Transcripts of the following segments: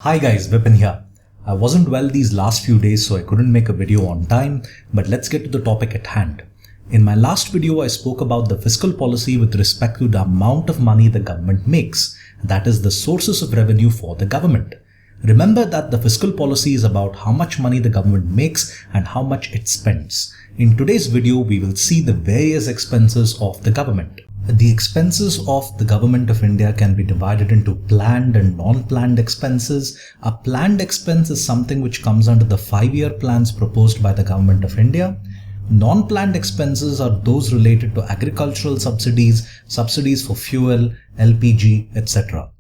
Hi guys, Vipin here. I wasn't well these last few days, so I couldn't make a video on time, but let's get to the topic at hand. In my last video, I spoke about the fiscal policy with respect to the amount of money the government makes, that is the sources of revenue for the government. Remember that the fiscal policy is about how much money the government makes and how much it spends. In today's video, we will see the various expenses of the government. The expenses of the government of India can be divided into planned and non-planned expenses. A planned expense is something which comes under the 5-year plans proposed by the government of India. Non-planned expenses are those related to agricultural subsidies, subsidies for fuel, LPG, etc.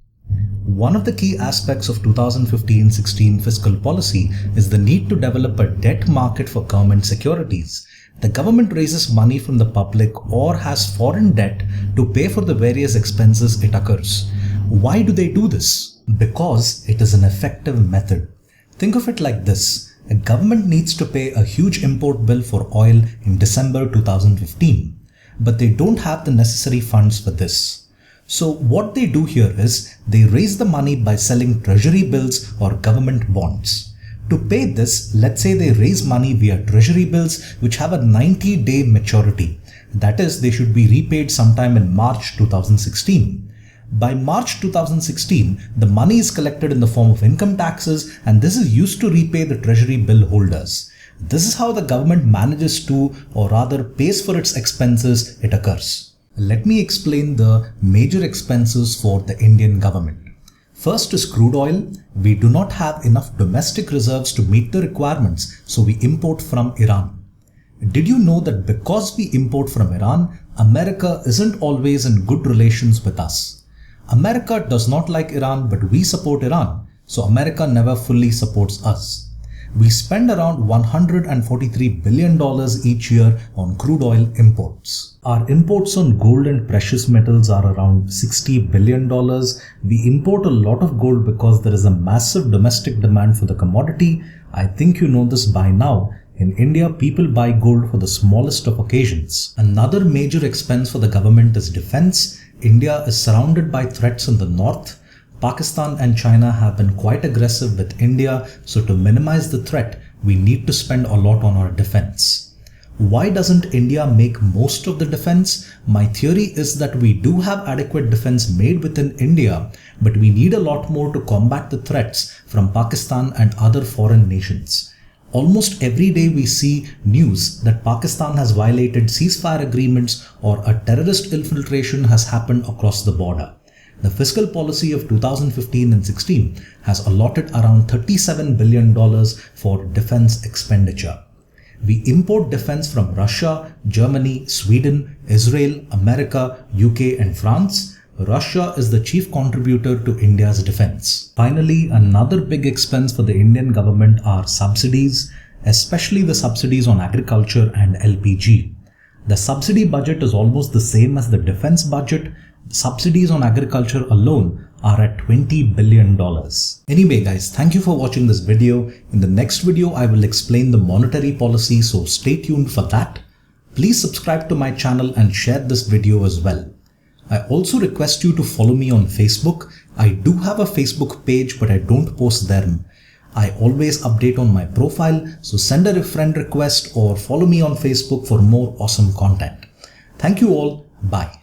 One of the key aspects of 2015-16 fiscal policy is the need to develop a debt market for government securities. The government raises money from the public or has foreign debt to pay for the various expenses it occurs. Why do they do this? Because it is an effective method. Think of it like this. A government needs to pay a huge import bill for oil in December 2015, but they don't have the necessary funds for this. So what they do here is they raise the money by selling Treasury Bills or government bonds. To pay this, let's say they raise money via Treasury Bills which have a 90-day maturity. That is, they should be repaid sometime in March 2016. By March 2016, the money is collected in the form of income taxes, and this is used to repay the Treasury Bill holders. This is how the government manages to, or rather pays for its expenses it occurs. Let me explain the major expenses for the Indian government. First is crude oil. We do not have enough domestic reserves to meet the requirements, so we import from Iran. Did you know that because we import from Iran, America isn't always in good relations with us? America does not like Iran, but we support Iran, so America never fully supports us. We spend around $143 billion each year on crude oil imports. Our imports on gold and precious metals are around $60 billion. We import a lot of gold because there is a massive domestic demand for the commodity. I think you know this by now. In India, people buy gold for the smallest of occasions. Another major expense for the government is defense. India is surrounded by threats in the north. Pakistan and China have been quite aggressive with India, so to minimize the threat, we need to spend a lot on our defense. Why doesn't India make most of the defense? My theory is that we do have adequate defense made within India, but we need a lot more to combat the threats from Pakistan and other foreign nations. Almost every day we see news that Pakistan has violated ceasefire agreements or a terrorist infiltration has happened across the border. The fiscal policy of 2015 and 16 has allotted around $37 billion for defense expenditure. We import defense from Russia, Germany, Sweden, Israel, America, UK and France. Russia is the chief contributor to India's defense. Finally, another big expense for the Indian government are subsidies, especially the subsidies on agriculture and LPG. The subsidy budget is almost the same as the defense budget. Subsidies on agriculture alone are at $20 billion. Anyway guys, thank you for watching this video. In the next video, I will explain the monetary policy, so stay tuned for that. Please subscribe to my channel and share this video as well. I also request you to follow me on Facebook. I do have a Facebook page, but I don't post there. I always update on my profile, so send a friend request or follow me on Facebook for more awesome content. Thank you all. Bye.